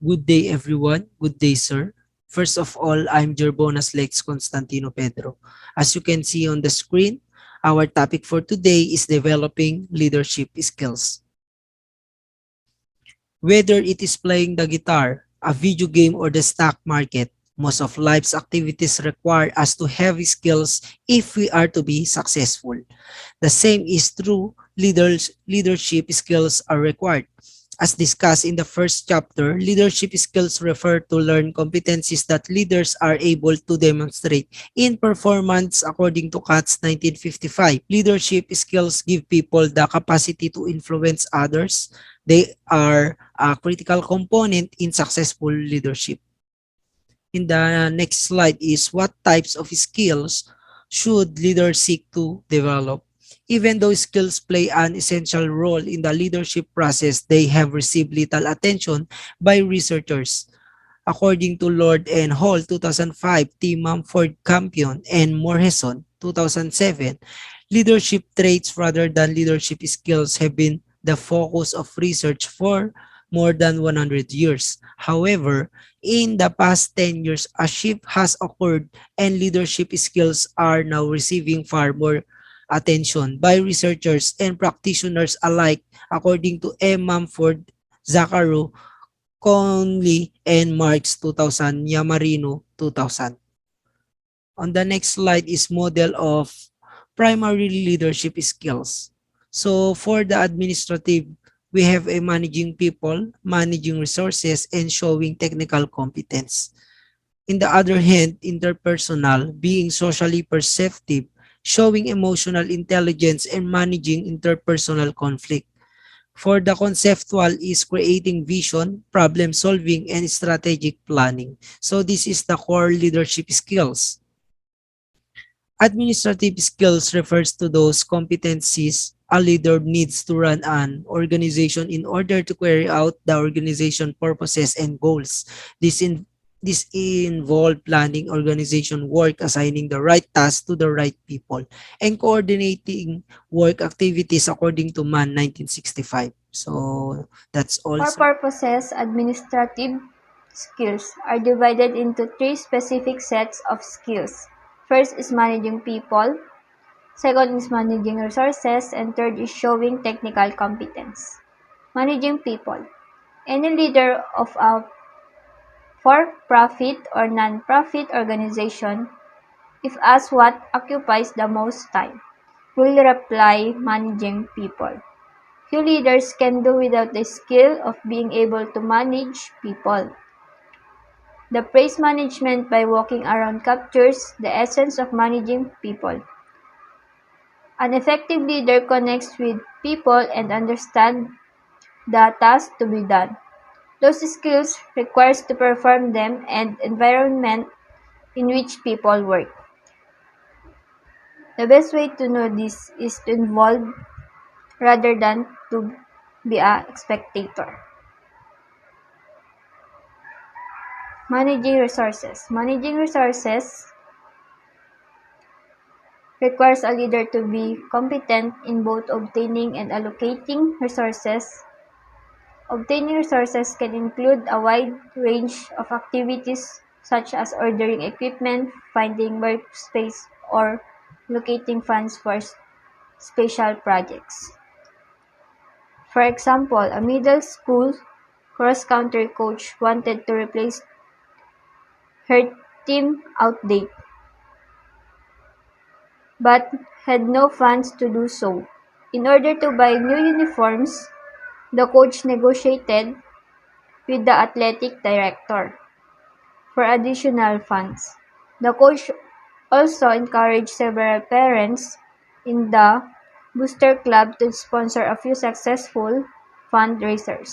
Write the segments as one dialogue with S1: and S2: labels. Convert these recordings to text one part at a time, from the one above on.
S1: Good day, everyone. Good day, sir. First of all, I'm Jerbonas Lex Constantino Pedro. As you can see on the screen, our topic for today is developing leadership skills. Whether it is playing the guitar, a video game, or the stock market, most of life's activities require us to have skills if we are to be successful. The same is true, leadership skills are required. As discussed in the first chapter, leadership skills refer to learned competencies that leaders are able to demonstrate in performance according to CATS 1955. Leadership skills give people the capacity to influence others. They are a critical component in successful leadership. In the next slide is what types of skills should leaders seek to develop. Even though skills play an essential role in the leadership process, they have received little attention by researchers. According to Lord and Hall 2005, T. Mumford Campion, and Morrison 2007, leadership traits rather than leadership skills have been the focus of research for more than 100 years. However, in the past 10 years, a shift has occurred and leadership skills are now receiving far more attention by researchers and practitioners alike, according to M. Mumford, Zacharow, Conley, and Marks 2000, Yamarino 2000. On the next slide is model of primary leadership skills. So for the administrative, we have a managing people, managing resources, and showing technical competence. In the other hand, interpersonal, being socially perceptive, showing emotional intelligence, and managing interpersonal conflict. For the conceptual is creating vision, problem solving, and strategic planning. So this is the core leadership skills. Administrative skills refers to those competencies a leader needs to run an organization in order to carry out the organization purposes and goals. This in this involve planning organization work, assigning the right tasks to the right people, and coordinating work activities according to MAN 1965. So that's all,
S2: For
S1: sir.
S2: purposes, administrative skills are divided into three specific sets of skills. First is managing people, second is managing resources, and third is showing technical competence. Managing people. Any leader of a for-profit or non-profit organization, if asked what occupies the most time, will reply managing people. Few leaders can do without the skill of being able to manage people. The praise management by walking around captures the essence of managing people. An effective leader connects with people and understands the task to be done. Those skills requires to perform them and environment in which people work. The best way to know this is to involve rather than to be a spectator. Managing resources. Managing resources requires a leader to be competent in both obtaining and allocating resources. Obtaining resources can include a wide range of activities such as ordering equipment, finding workspace, or locating funds for special projects. For example, a middle school cross-country coach wanted to replace her team outdate, but had no funds to do so. In order to buy new uniforms, the coach negotiated with the athletic director for additional funds. The coach also encouraged several parents in the Booster Club to sponsor a few successful fundraisers.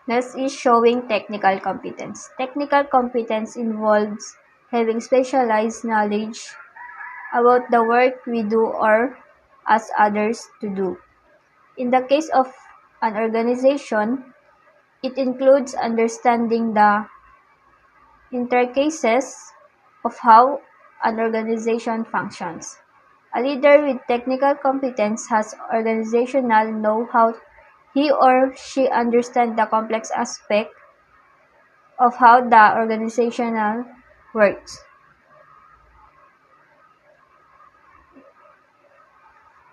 S2: Next is showing technical competence. Technical competence involves having specialized knowledge about the work we do or ask others to do. In the case of an organization, it includes understanding the intricacies of how an organization functions. A leader with technical competence has organizational know-how he or she understands the complex aspect of how the organizational works.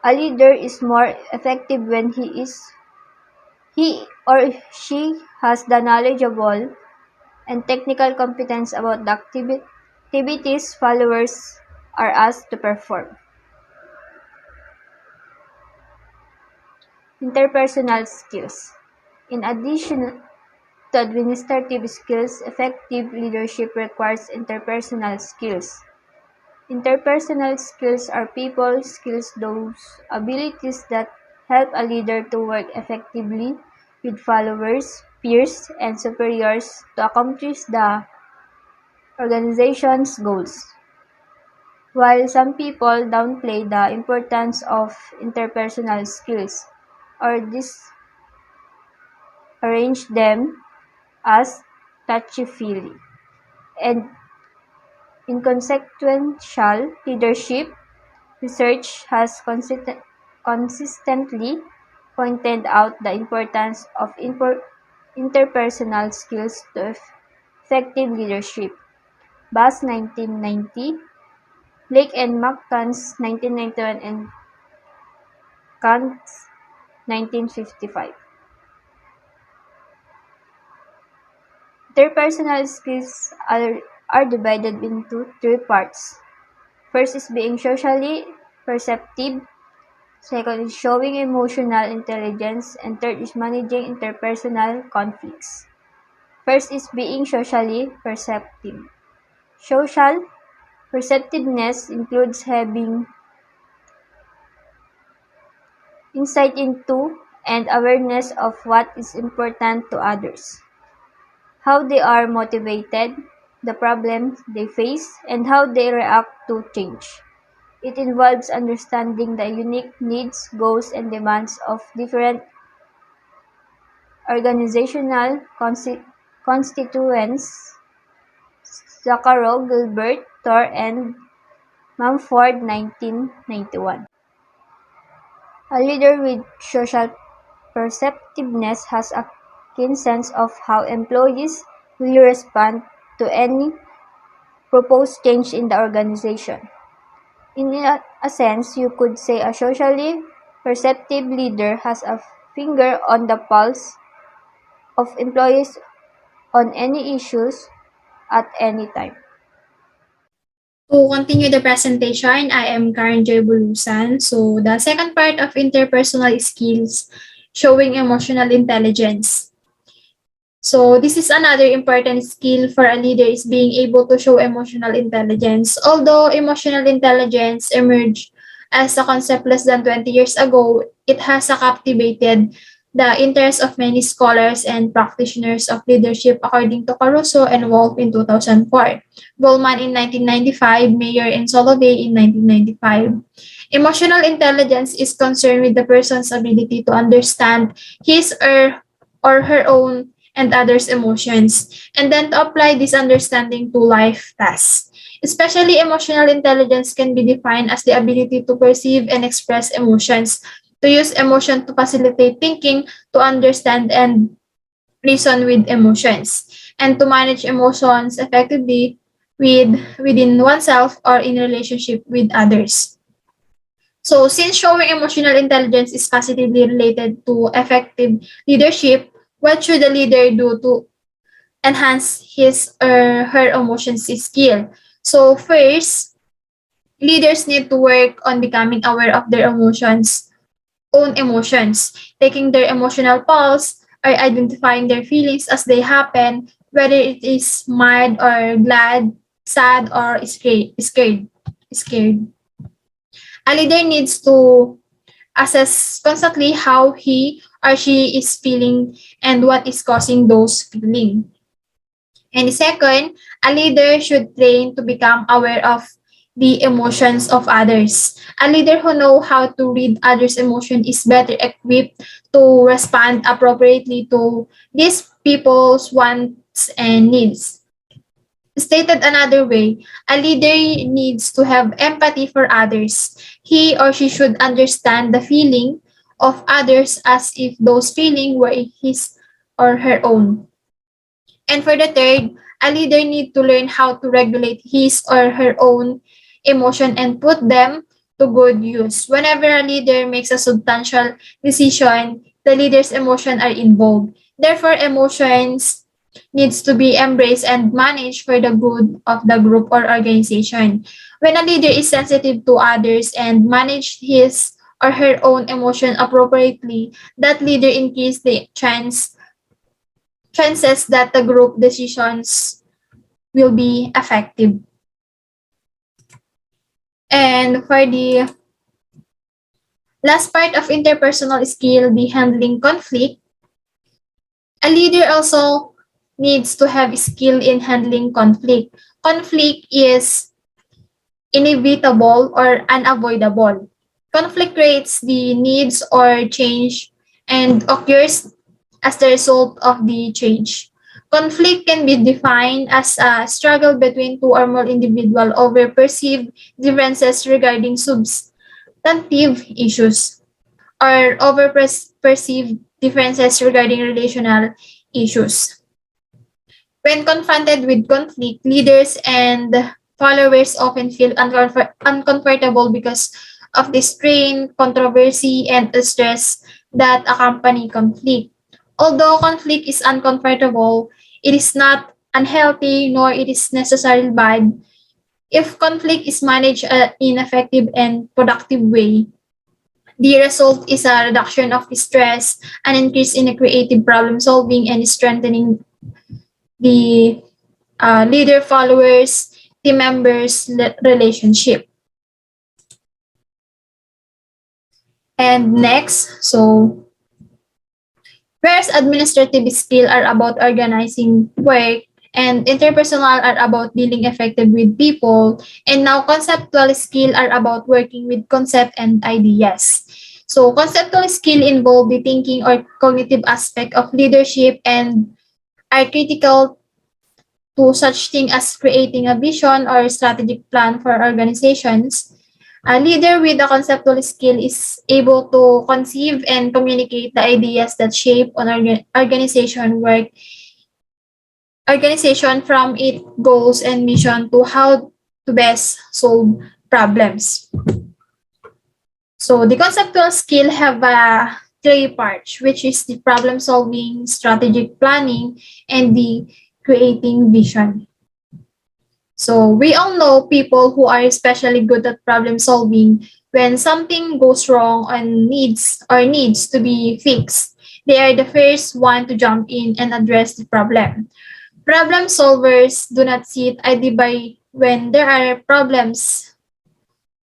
S2: A leader is more effective when he or she has the knowledgeable and technical competence about the activities followers are asked to perform. Interpersonal skills. In addition to administrative skills, effective leadership requires interpersonal skills. Interpersonal skills are people skills, those abilities that help a leader to work effectively with followers, peers, and superiors to accomplish the organization's goals. While some people downplay the importance of interpersonal skills or disarrange them as touchy-feely and inconsequential leadership, research has consistently pointed out the importance of interpersonal skills to effective leadership. Bass 1990, Blake and McCann's 1991, and Kant's 1955. Interpersonal skills are divided into three parts. First is being socially perceptive, second is showing emotional intelligence, and third is managing interpersonal conflicts. First is being socially perceptive. Social perceptiveness includes having insight into and awareness of what is important to others, how they are motivated, the problems they face, and how they react to change. It involves understanding the unique needs, goals, and demands of different organizational constituents. Zakharov, Gilbert, Thor, and Mumford, 1991. A leader with social perceptiveness has a keen sense of how employees will respond to any proposed change in the organization. In a sense, you could say a socially perceptive leader has a finger on the pulse of employees on any issues at any time.
S3: To continue the presentation, I am Karen Joy Bulusan. So the second part of interpersonal skills, showing emotional intelligence. So this is another important skill for a leader is being able to show emotional intelligence. Although emotional intelligence emerged as a concept less than 20 years ago, it has captivated the interest of many scholars and practitioners of leadership according to Caruso and Wolf in 2004, Goldman in 1995, Mayer and Solovey in 1995. Emotional intelligence is concerned with the person's ability to understand his or her own and others' emotions, and then to apply this understanding to life tasks. Especially emotional intelligence can be defined as the ability to perceive and express emotions, to use emotion to facilitate thinking, to understand and reason with emotions, and to manage emotions effectively within oneself or in relationship with others. So, since showing emotional intelligence is positively related to effective leadership, what should a leader do to enhance his or her emotions skill? So, first, leaders need to work on becoming aware of their own emotions, taking their emotional pulse, or identifying their feelings as they happen, whether it is mad or glad, sad or scared. A leader needs to assess constantly how he or she is feeling and what is causing those feelings. And second, a leader should train to become aware of the emotions of others. A leader who knows how to read others' emotion is better equipped to respond appropriately to these people's wants and needs. Stated another way, a leader needs to have empathy for others. He or she should understand the feeling of others as if those feelings were his or her own. And for the third, a leader need to learn how to regulate his or her own emotion and put them to good use. Whenever a leader makes a substantial decision, the leader's emotions are involved. Therefore, emotions needs to be embraced and managed for the good of the group or organization. When a leader is sensitive to others and manage his or her own emotion appropriately, that leader increase the chances that the group decisions will be effective. And for the last part of interpersonal skill, the handling conflict, a leader also needs to have skill in handling conflict. Conflict is inevitable or unavoidable. Conflict creates the needs or change and occurs as the result of the change. Conflict can be defined as a struggle between two or more individuals over perceived differences regarding substantive issues or over perceived differences regarding relational issues. When confronted with conflict, leaders and followers often feel uncomfortable because of the strain, controversy, and the stress that accompany conflict. Although conflict is uncomfortable, it is not unhealthy nor it is necessarily bad. If conflict is managed in effective and productive way, the result is a reduction of stress, an increase in creative problem solving, and strengthening the leader followers, team members relationship. And next, so whereas administrative skill are about organizing work and interpersonal are about dealing effective with people, and now conceptual skill are about working with concept and ideas. So conceptual skill involve the thinking or cognitive aspect of leadership and are critical to such thing as creating a vision or strategic plan for organizations. A leader with a conceptual skill is able to conceive and communicate the ideas that shape an organization from its goals and mission to how to best solve problems. So the conceptual skill have three parts, which is the problem solving, strategic planning, and the creating vision. So we all know people who are especially good at problem solving. When something goes wrong and needs to be fixed, they are the first one to jump in and address the problem. Problem solvers do not sit idly by when there are problems.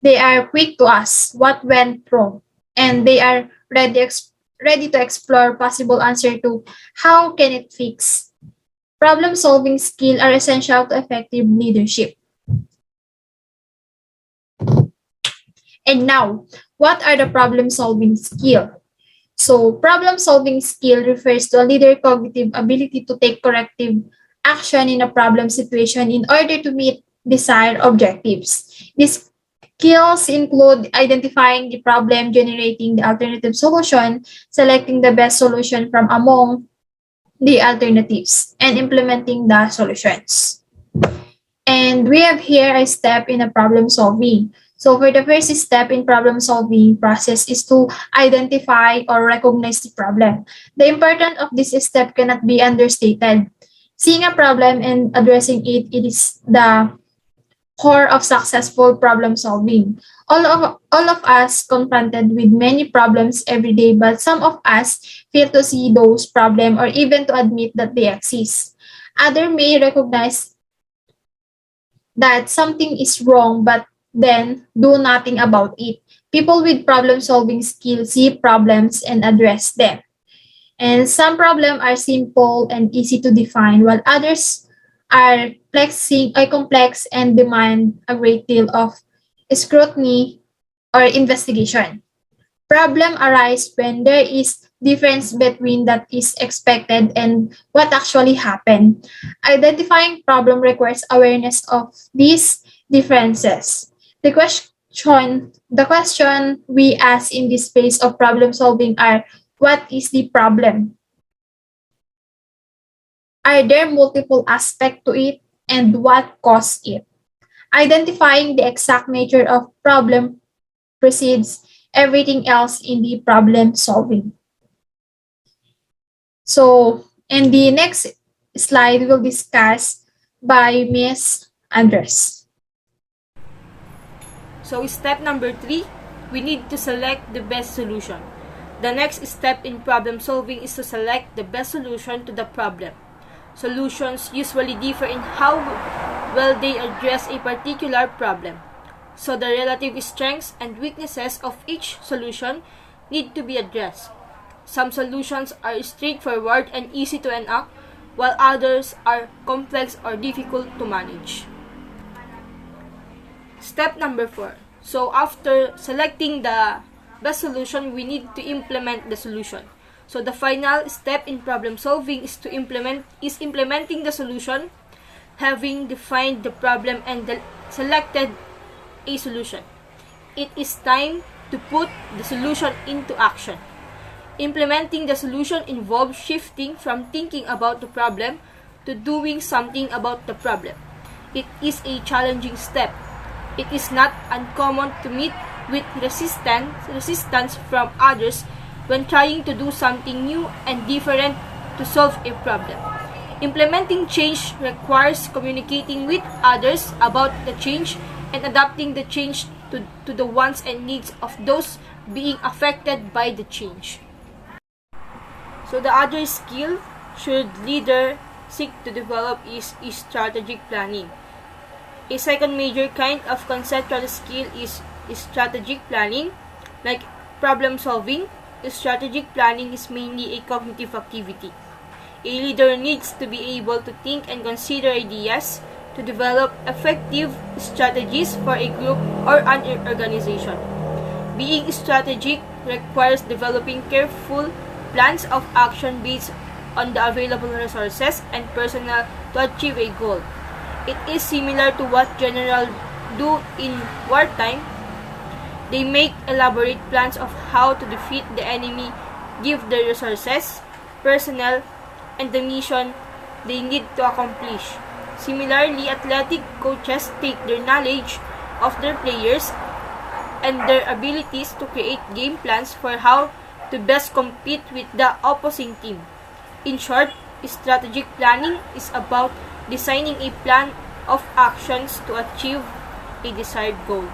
S3: They are quick to ask what went wrong, and they are ready to explore possible answer to how can it fix. Problem solving skills are essential to effective leadership. And now, what are the problem solving skills? So, problem solving skill refers to a leader cognitive ability to take corrective action in a problem situation in order to meet desired objectives. These skills include identifying the problem, generating the alternative solution, selecting the best solution from among the alternatives, and implementing the solutions. And we have here a step in a problem solving. So for the first step in problem solving process is to identify or recognize the problem. The importance of this step cannot be understated. Seeing a problem and addressing it, it is the core of successful problem solving. All of us confronted with many problems every day, but some of us fail to see those problems or even to admit that they exist. Others may recognize that something is wrong but then do nothing about it. People with problem solving skills see problems and address them. And some problems are simple and easy to define, while others are complex and demand a great deal of scrutiny or investigation. Problem arise when there is difference between that is expected and what actually happened. Identifying problem requires awareness of these differences. The Sean, the question we ask in this phase of problem solving are, what is the problem? Are there multiple aspects to it, and what caused it? Identifying the exact nature of problem precedes everything else in the problem solving. So, in the next slide, we'll discuss by Miss Andres.
S4: So step number 3, we need to select the best solution. The next step in problem solving is to select the best solution to the problem. Solutions usually differ in how well they address a particular problem. So the relative strengths and weaknesses of each solution need to be addressed. Some solutions are straightforward and easy to enact, while others are complex or difficult to manage. Step number 4. So after selecting the best solution, we need to implement the solution. So the final step in problem solving is implementing the solution, having defined the problem and selected a solution. It is time to put the solution into action. Implementing the solution involves shifting from thinking about the problem to doing something about the problem. It is a challenging step. It is not uncommon to meet with resistance from others when trying to do something new and different to solve a problem. Implementing change requires communicating with others about the change and adapting the change to the wants and needs of those being affected by the change. So the other skill should leader seek to develop is strategic planning. A second major kind of conceptual skill is strategic planning. Like problem solving, strategic planning is mainly a cognitive activity. A leader needs to be able to think and consider ideas to develop effective strategies for a group or an organization. Being strategic requires developing careful plans of action based on the available resources and personnel to achieve a goal. It is similar to what generals do in wartime. They make elaborate plans of how to defeat the enemy, give the resources, personnel, and the mission they need to accomplish. Similarly, athletic coaches take their knowledge of their players and their abilities to create game plans for how to best compete with the opposing team. In short, strategic planning is about designing a plan of actions to achieve a desired goal.